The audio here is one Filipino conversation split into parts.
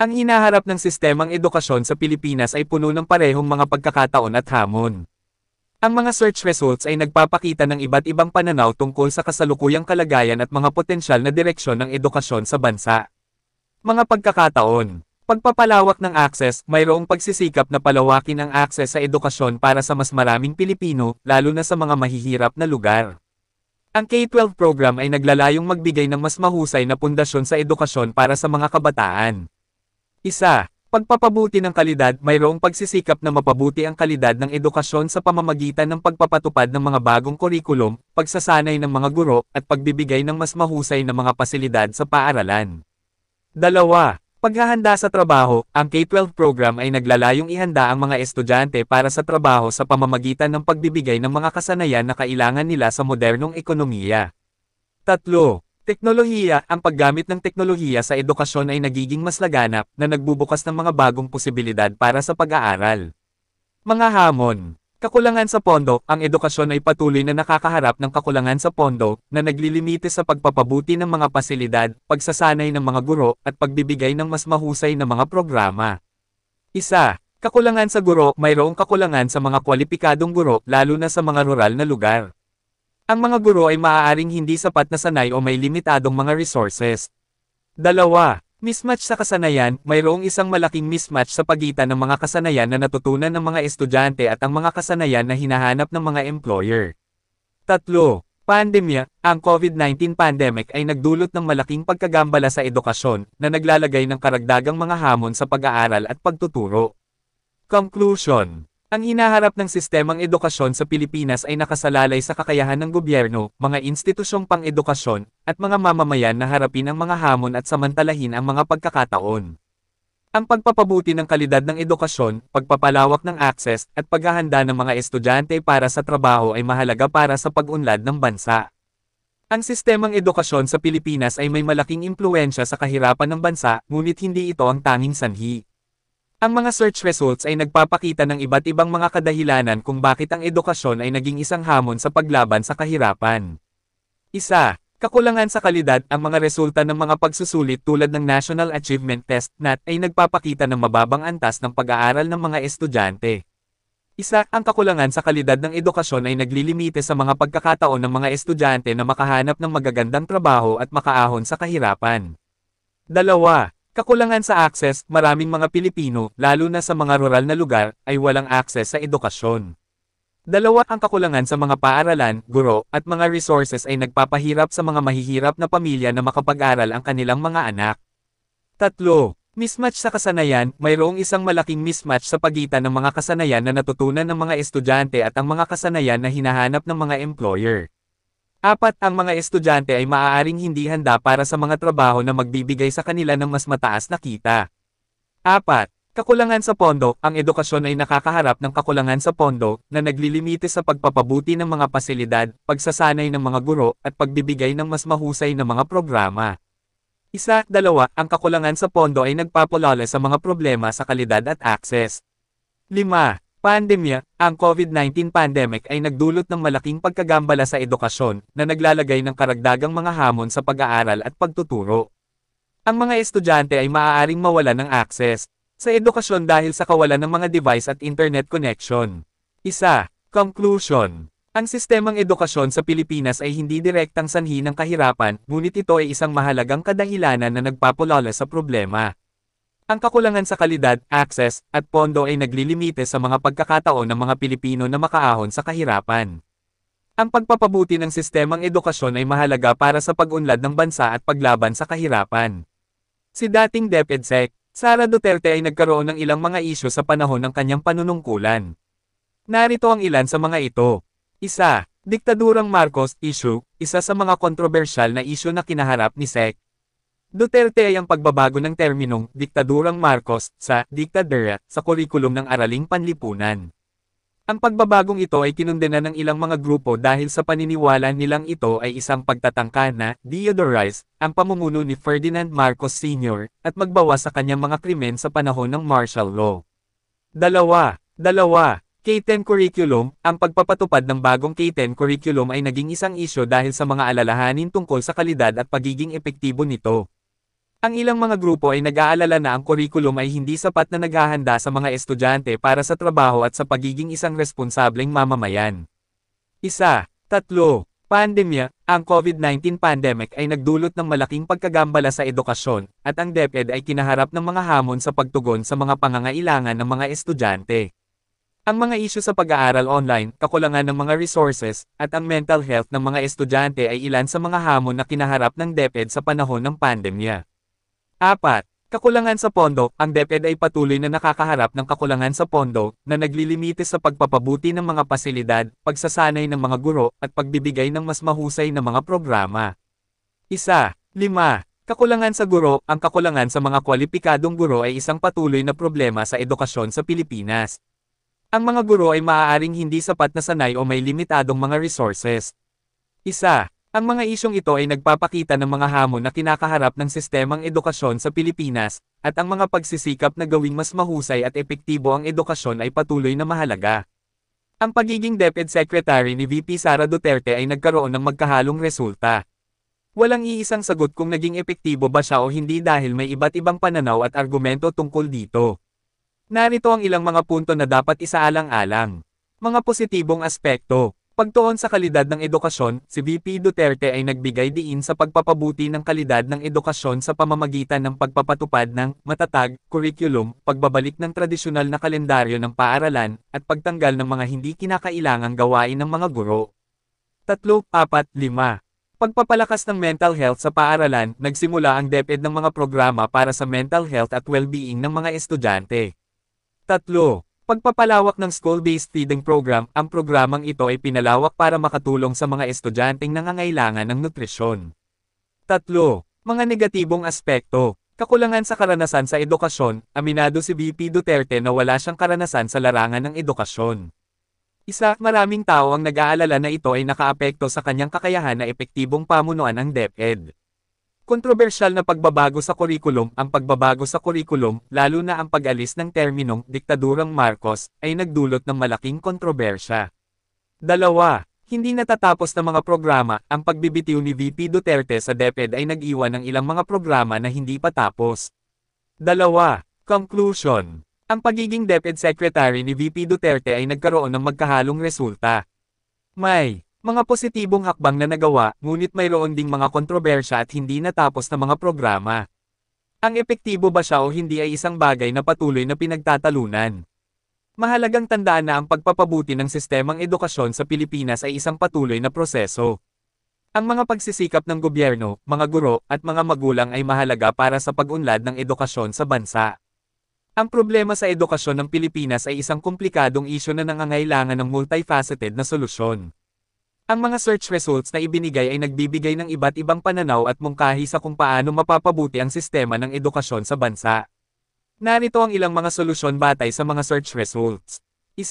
Ang hinaharap ng sistemang edukasyon sa Pilipinas ay puno ng parehong mga pagkakataon at hamon. Ang mga search results ay nagpapakita ng iba't ibang pananaw tungkol sa kasalukuyang kalagayan at mga potensyal na direksyon ng edukasyon sa bansa. Mga pagkakataon. Pagpapalawak ng access, mayroong pagsisikap na palawakin ang access sa edukasyon para sa mas maraming Pilipino, lalo na sa mga mahihirap na lugar. Ang K-12 program ay naglalayong magbigay ng mas mahusay na pundasyon sa edukasyon para sa mga kabataan. Isa, pagpapabuti ng kalidad, mayroong pagsisikap na mapabuti ang kalidad ng edukasyon sa pamamagitan ng pagpapatupad ng mga bagong kurikulum, pagsasanay ng mga guro, at pagbibigay ng mas mahusay na mga pasilidad sa paaralan. Dalawa, paghahanda sa trabaho, ang K-12 program ay naglalayong ihanda ang mga estudyante para sa trabaho sa pamamagitan ng pagbibigay ng mga kasanayan na kailangan nila sa modernong ekonomiya. Tatlo, teknolohiya, ang paggamit ng teknolohiya sa edukasyon ay nagiging mas laganap na nagbubukas ng mga bagong posibilidad para sa pag-aaral. Mga hamon. Kakulangan sa pondo, ang edukasyon ay patuloy na nakakaharap ng kakulangan sa pondo, na naglilimite sa pagpapabuti ng mga pasilidad, pagsasanay ng mga guro, at pagbibigay ng mas mahusay na mga programa. Isa, kakulangan sa guro, mayroong kakulangan sa mga kwalipikadong guro, lalo na sa mga rural na lugar. Ang mga guro ay maaaring hindi sapat na sanay o may limitadong mga resources. Dalawa, mismatch sa kasanayan, mayroong isang malaking mismatch sa pagitan ng mga kasanayan na natutunan ng mga estudyante at ang mga kasanayan na hinahanap ng mga employer. Tatlo, pandemya, ang COVID-19 pandemic ay nagdulot ng malaking pagkagambala sa edukasyon, na naglalagay ng karagdagang mga hamon sa pag-aaral at pagtuturo. Conclusion. Ang hinaharap ng sistemang edukasyon sa Pilipinas ay nakasalalay sa kakayahan ng gobyerno, mga institusyong pang-edukasyon, at mga mamamayan na harapin ang mga hamon at samantalahin ang mga pagkakataon. Ang pagpapabuti ng kalidad ng edukasyon, pagpapalawak ng access, at paghahanda ng mga estudyante para sa trabaho ay mahalaga para sa pag-unlad ng bansa. Ang sistemang edukasyon sa Pilipinas ay may malaking impluwensya sa kahirapan ng bansa, ngunit hindi ito ang tanging sanhi. Ang mga search results ay nagpapakita ng iba't ibang mga kadahilanan kung bakit ang edukasyon ay naging isang hamon sa paglaban sa kahirapan. Isa, kakulangan sa kalidad, ang mga resulta ng mga pagsusulit tulad ng National Achievement Test (NAT) ay nagpapakita ng mababang antas ng pag-aaral ng mga estudyante. Isa, ang kakulangan sa kalidad ng edukasyon ay naglilimite sa mga pagkakataon ng mga estudyante na makahanap ng magagandang trabaho at makaahon sa kahirapan. Dalawa, kakulangan sa access, maraming mga Pilipino, lalo na sa mga rural na lugar, ay walang access sa edukasyon. Dalawa, ang kakulangan sa mga paaralan, guro, at mga resources ay nagpapahirap sa mga mahihirap na pamilya na makapag-aral ang kanilang mga anak. Tatlo, mismatch sa kasanayan, mayroong isang malaking mismatch sa pagitan ng mga kasanayan na natutunan ng mga estudyante at ang mga kasanayan na hinahanap ng mga employer. Apat, ang mga estudyante ay maaaring hindi handa para sa mga trabaho na magbibigay sa kanila ng mas mataas na kita. Apat, kakulangan sa pondo, ang edukasyon ay nakakaharap ng kakulangan sa pondo, na naglilimite sa pagpapabuti ng mga pasilidad, pagsasanay ng mga guro, at pagbibigay ng mas mahusay na mga programa. Isa, dalawa, ang kakulangan sa pondo ay nagpapalala sa mga problema sa kalidad at access. 5. Pandemya, ang COVID-19 pandemic ay nagdulot ng malaking pagkagambala sa edukasyon, na naglalagay ng karagdagang mga hamon sa pag-aaral at pagtuturo. Ang mga estudyante ay maaaring mawalan ng access sa edukasyon dahil sa kawalan ng mga device at internet connection. Isa, conclusion. Ang sistemang edukasyon sa Pilipinas ay hindi direktang sanhi ng kahirapan, ngunit ito ay isang mahalagang kadahilanan na nagpapalala sa problema. Ang kakulangan sa kalidad, access, at pondo ay naglilimite sa mga pagkakataon ng mga Pilipino na makaahon sa kahirapan. Ang pagpapabuti ng sistemang edukasyon ay mahalaga para sa pag-unlad ng bansa at paglaban sa kahirapan. Si dating DepEd-Sec Sara Duterte ay nagkaroon ng ilang mga isyu sa panahon ng kanyang panunungkulan. Narito ang ilan sa mga ito. Isa, Diktadurang Marcos issue, isa sa mga kontrobersyal na isyu na kinaharap ni Sec. Duterte ay ang pagbabago ng terminong Diktadurang Marcos sa diktadura sa kurikulum ng araling panlipunan. Ang pagbabagong ito ay kinundena ng ilang mga grupo dahil sa paniniwala nilang ito ay isang pagtatangka na deodorize ang pamumuno ni Ferdinand Marcos Sr. at magbawas sa kanyang mga krimen sa panahon ng martial law. Dalawa, K-10 curriculum, ang pagpapatupad ng bagong K-10 curriculum ay naging isang isyu dahil sa mga alalahanin tungkol sa kalidad at pagiging epektibo nito. Ang ilang mga grupo ay nag-aalala na ang kurikulum ay hindi sapat na naghahanda sa mga estudyante para sa trabaho at sa pagiging isang responsableng mamamayan. 3. Pandemya. Ang COVID-19 pandemic ay nagdulot ng malaking pagkagambala sa edukasyon, at ang DepEd ay kinaharap ng mga hamon sa pagtugon sa mga pangangailangan ng mga estudyante. Ang mga isyu sa pag-aaral online, kakulangan ng mga resources, at ang mental health ng mga estudyante ay ilan sa mga hamon na kinaharap ng DepEd sa panahon ng pandemya. 4. Kakulangan sa pondo. Ang DepEd ay patuloy na nakakaharap ng kakulangan sa pondo, na naglilimite sa pagpapabuti ng mga pasilidad, pagsasanay ng mga guro, at pagbibigay ng mas mahusay na mga programa. 5. Kakulangan sa guro. Ang kakulangan sa mga kwalipikadong guro ay isang patuloy na problema sa edukasyon sa Pilipinas. Ang mga guro ay maaaring hindi sapat na sanay o may limitadong mga resources. Ang mga isyong ito ay nagpapakita ng mga hamon na kinakaharap ng sistemang edukasyon sa Pilipinas, at ang mga pagsisikap na gawing mas mahusay at epektibo ang edukasyon ay patuloy na mahalaga. Ang pagiging DepEd Secretary ni VP Sara Duterte ay nagkaroon ng magkahalong resulta. Walang iisang sagot kung naging epektibo ba siya o hindi dahil may iba't ibang pananaw at argumento tungkol dito. Narito ang ilang mga punto na dapat isaalang-alang. Mga positibong aspekto. Pagtuon sa kalidad ng edukasyon, si VP Duterte ay nagbigay diin sa pagpapabuti ng kalidad ng edukasyon sa pamamagitan ng pagpapatupad ng matatag curriculum, pagbabalik ng tradisyonal na kalendaryo ng paaralan, at pagtanggal ng mga hindi kinakailangang gawain ng mga guro. 3, 4, 5. Pagpapalakas ng mental health sa paaralan. Nagsimula ang DepEd ng mga programa para sa mental health at well-being ng mga estudyante. 3. Pagpapalawak ng school-based feeding program. Ang programang ito ay pinalawak para makatulong sa mga estudyanteng nangangailangan ng nutrisyon. 3. Mga negatibong aspekto. Kakulangan sa karanasan sa edukasyon. Aminado si VP Duterte na wala siyang karanasan sa larangan ng edukasyon. Maraming tao ang nag-aalala na ito ay nakaapekto sa kanyang kakayahan na epektibong pamunuan ang DepEd. Kontrobersyal na pagbabago sa kurikulum. Ang pagbabago sa kurikulum, lalo na ang pag-alis ng terminong diktadurang Marcos, ay nagdulot ng malaking kontrobersya. 2. Hindi natatapos na mga programa. Ang pagbibitiw ni VP Duterte sa DepEd ay nag-iwan ng ilang mga programa na hindi pa tapos. 2. Conclusion. Ang pagiging DepEd Secretary ni VP Duterte ay nagkaroon ng magkahalong resulta. May mga positibong hakbang na nagawa, ngunit mayroon ding mga kontrobersya at hindi natapos na mga programa. Ang epektibo ba siya o hindi ay isang bagay na patuloy na pinagtatalunan. Mahalagang tandaan na ang pagpapabuti ng sistemang edukasyon sa Pilipinas ay isang patuloy na proseso. Ang mga pagsisikap ng gobyerno, mga guro, at mga magulang ay mahalaga para sa pag-unlad ng edukasyon sa bansa. Ang problema sa edukasyon ng Pilipinas ay isang komplikadong isyu na nangangailangan ng multifaceted na solusyon. Ang mga search results na ibinigay ay nagbibigay ng iba't ibang pananaw at mungkahi sa kung paano mapapabuti ang sistema ng edukasyon sa bansa. Narito ang ilang mga solusyon batay sa mga search results. 1.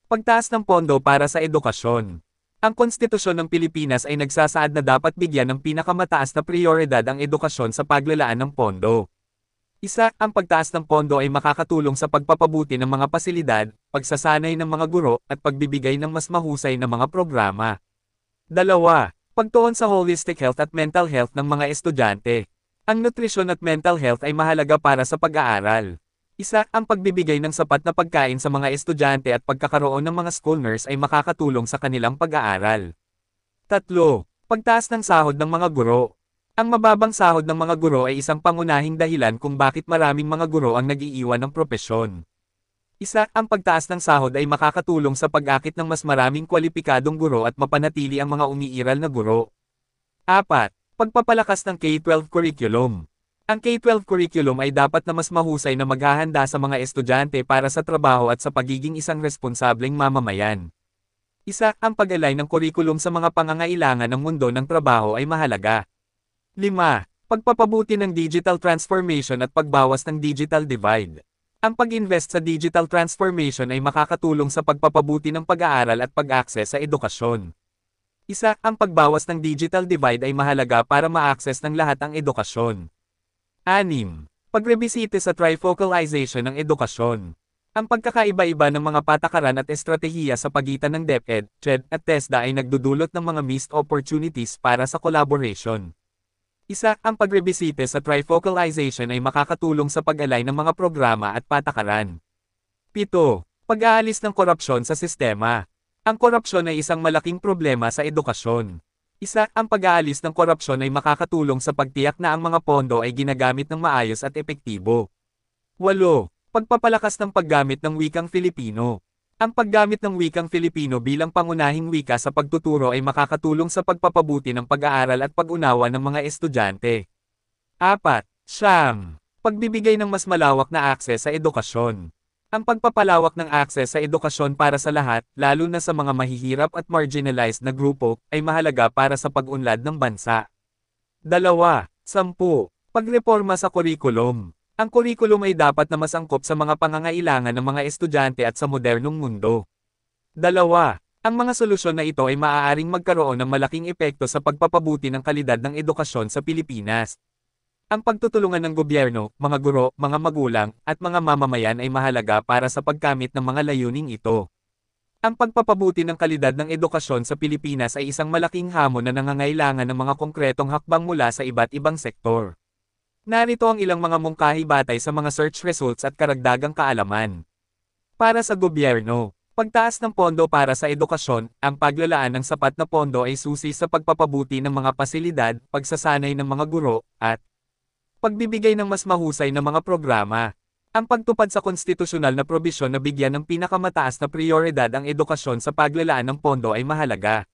Pagtaas ng pondo para sa edukasyon. Ang konstitusyon ng Pilipinas ay nagsasaad na dapat bigyan ng pinakamataas na prioridad ang edukasyon sa paglalaan ng pondo. Ang pagtaas ng pondo ay makakatulong sa pagpapabuti ng mga pasilidad, pagsasanay ng mga guro, at pagbibigay ng mas mahusay na mga programa. 2. Pagtuon sa holistic health at mental health ng mga estudyante. Ang nutrisyon at mental health ay mahalaga para sa pag-aaral. Ang pagbibigay ng sapat na pagkain sa mga estudyante at pagkakaroon ng mga school nurse ay makakatulong sa kanilang pag-aaral. 3. Pagtaas ng sahod ng mga guro. Ang mababang sahod ng mga guro ay isang pangunahing dahilan kung bakit maraming mga guro ang nag-iiwan ng propesyon. Ang pagtaas ng sahod ay makakatulong sa pag-akit ng mas maraming kwalipikadong guro at mapanatili ang mga umiiral na guro. 4. Pagpapalakas ng K-12 curriculum. Ang K-12 curriculum ay dapat na mas mahusay na maghahanda sa mga estudyante para sa trabaho at sa pagiging isang responsableng mamamayan. Ang pag-align ng curriculum sa mga pangangailangan ng mundo ng trabaho ay mahalaga. 5. Pagpapabuti ng digital transformation at pagbawas ng digital divide. Ang pag-invest sa digital transformation ay makakatulong sa pagpapabuti ng pag-aaral at pag-access sa edukasyon. Ang pagbawas ng digital divide ay mahalaga para ma-access ng lahat ang edukasyon. 6. Pagrebisite sa trifocalization ng edukasyon. Ang pagkakaiba-iba ng mga patakaran at estratehiya sa pagitan ng DepEd, CHED, at TESDA ay nagdudulot ng mga missed opportunities para sa collaboration. Isa, ang pagrebisite sa trifocalization ay makakatulong sa pag-alay ng mga programa at patakaran. 7. Pag-aalis ng korupsyon sa sistema. Ang korupsyon ay isang malaking problema sa edukasyon. Isa, ang pag-aalis ng korupsyon ay makakatulong sa pagtiyak na ang mga pondo ay ginagamit ng maayos at epektibo. 8. Pagpapalakas ng paggamit ng wikang Filipino. Ang paggamit ng wikang Filipino bilang pangunahing wika sa pagtuturo ay makakatulong sa pagpapabuti ng pag-aaral at pag-unawa ng mga estudyante. 4. Siyam. Pagbibigay ng mas malawak na akses sa edukasyon. Ang pagpapalawak ng akses sa edukasyon para sa lahat, lalo na sa mga mahihirap at marginalized na grupo, ay mahalaga para sa pag-unlad ng bansa. 2. 10. Pagreporma sa kurikulum. Ang kurikulum ay dapat na masangkop sa mga pangangailangan ng mga estudyante at sa modernong mundo. 2. Ang mga solusyon na ito ay maaaring magkaroon ng malaking epekto sa pagpapabuti ng kalidad ng edukasyon sa Pilipinas. Ang pagtutulungan ng gobyerno, mga guro, mga magulang, at mga mamamayan ay mahalaga para sa pagkamit ng mga layuning ito. Ang pagpapabuti ng kalidad ng edukasyon sa Pilipinas ay isang malaking hamon na nangangailangan ng mga konkretong hakbang mula sa iba't ibang sektor. Narito ang ilang mga mungkahi batay sa mga search results at karagdagang kaalaman. Para sa gobyerno, pagtaas ng pondo para sa edukasyon, ang paglalaan ng sapat na pondo ay susi sa pagpapabuti ng mga pasilidad, pagsasanay ng mga guro, at pagbibigay ng mas mahusay na mga programa. Ang pagtupad sa konstitusyonal na probisyon na bigyan ng pinakamataas na prioridad ang edukasyon sa paglalaan ng pondo ay mahalaga.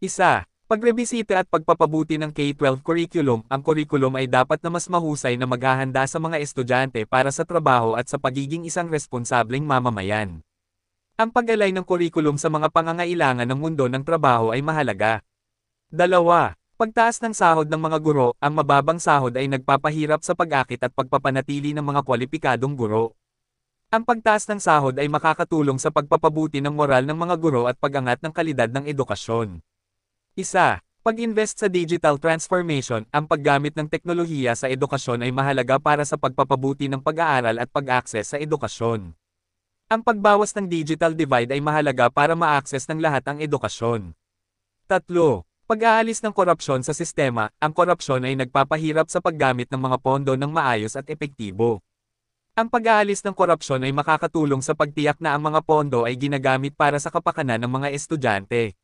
Isa. Pagrebisite at pagpapabuti ng K-12 curriculum. Ang curriculum ay dapat na mas mahusay na maghahanda sa mga estudyante para sa trabaho at sa pagiging isang responsableng mamamayan. Ang pag-alay ng curriculum sa mga pangangailangan ng mundo ng trabaho ay mahalaga. 2. Pagtaas ng sahod ng mga guro. Ang mababang sahod ay nagpapahirap sa pag-akit at pagpapanatili ng mga kwalipikadong guro. Ang pagtaas ng sahod ay makakatulong sa pagpapabuti ng moral ng mga guro at pag-angat ng kalidad ng edukasyon. Isa. Pag-invest sa digital transformation. Ang paggamit ng teknolohiya sa edukasyon ay mahalaga para sa pagpapabuti ng pag-aaral at pag-akses sa edukasyon. Ang pagbawas ng digital divide ay mahalaga para ma-access ng lahat ang edukasyon. 3. Pag-aalis ng korupsyon sa sistema. Ang korupsyon ay nagpapahirap sa paggamit ng mga pondo ng maayos at epektibo. Ang pag-aalis ng korupsyon ay makakatulong sa pagtiyak na ang mga pondo ay ginagamit para sa kapakanan ng mga estudyante.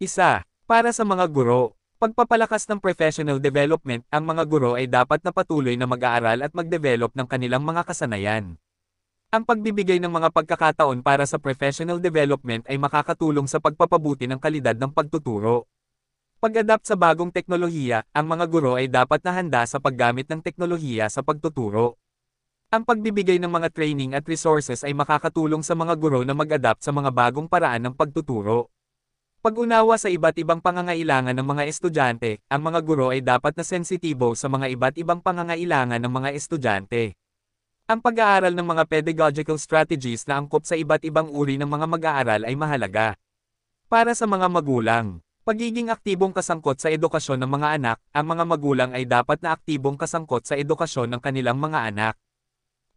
Isa. Para sa mga guro, pagpapalakas ng professional development, ang mga guro ay dapat na patuloy na mag-aaral at mag-develop ng kanilang mga kasanayan. Ang pagbibigay ng mga pagkakataon para sa professional development ay makakatulong sa pagpapabuti ng kalidad ng pagtuturo. Pag-adapt sa bagong teknolohiya, ang mga guro ay dapat na handa sa paggamit ng teknolohiya sa pagtuturo. Ang pagbibigay ng mga training at resources ay makakatulong sa mga guro na mag-adapt sa mga bagong paraan ng pagtuturo. Pag-unawa sa iba't ibang pangangailangan ng mga estudyante, ang mga guro ay dapat na sensitibo sa mga iba't ibang pangangailangan ng mga estudyante. Ang pag-aaral ng mga pedagogical strategies na angkop sa iba't ibang uri ng mga mag-aaral ay mahalaga. Para sa mga magulang, pagiging aktibong kasangkot sa edukasyon ng mga anak, ang mga magulang ay dapat na aktibong kasangkot sa edukasyon ng kanilang mga anak.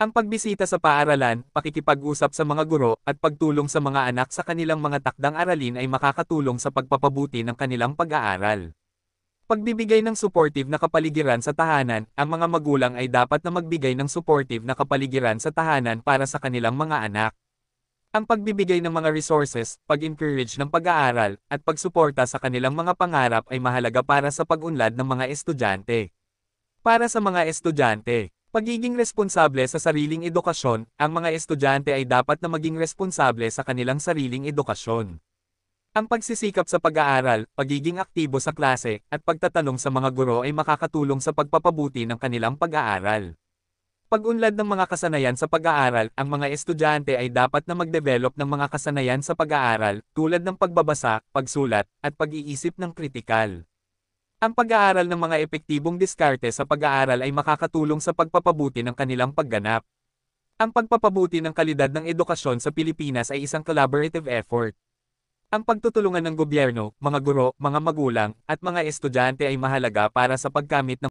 Ang pagbisita sa paaralan, pakikipag-usap sa mga guro, at pagtulong sa mga anak sa kanilang mga takdang aralin ay makakatulong sa pagpapabuti ng kanilang pag-aaral. Pagbibigay ng supportive na kapaligiran sa tahanan, ang mga magulang ay dapat na magbigay ng supportive na kapaligiran sa tahanan para sa kanilang mga anak. Ang pagbibigay ng mga resources, pag-encourage ng pag-aaral, at pagsuporta sa kanilang mga pangarap ay mahalaga para sa pag-unlad ng mga estudyante. Para sa mga estudyante, pagiging responsable sa sariling edukasyon, ang mga estudyante ay dapat na maging responsable sa kanilang sariling edukasyon. Ang pagsisikap sa pag-aaral, pagiging aktibo sa klase, at pagtatanong sa mga guro ay makakatulong sa pagpapabuti ng kanilang pag-aaral. Pag-unlad ng mga kasanayan sa pag-aaral, ang mga estudyante ay dapat na mag-develop ng mga kasanayan sa pag-aaral, tulad ng pagbabasa, pagsulat, at pag-iisip ng kritikal. Ang pag-aaral ng mga epektibong diskarte sa pag-aaral ay makakatulong sa pagpapabuti ng kanilang pagganap. Ang pagpapabuti ng kalidad ng edukasyon sa Pilipinas ay isang collaborative effort. Ang pagtutulungan ng gobyerno, mga guro, mga magulang, at mga estudyante ay mahalaga para sa pagkamit ng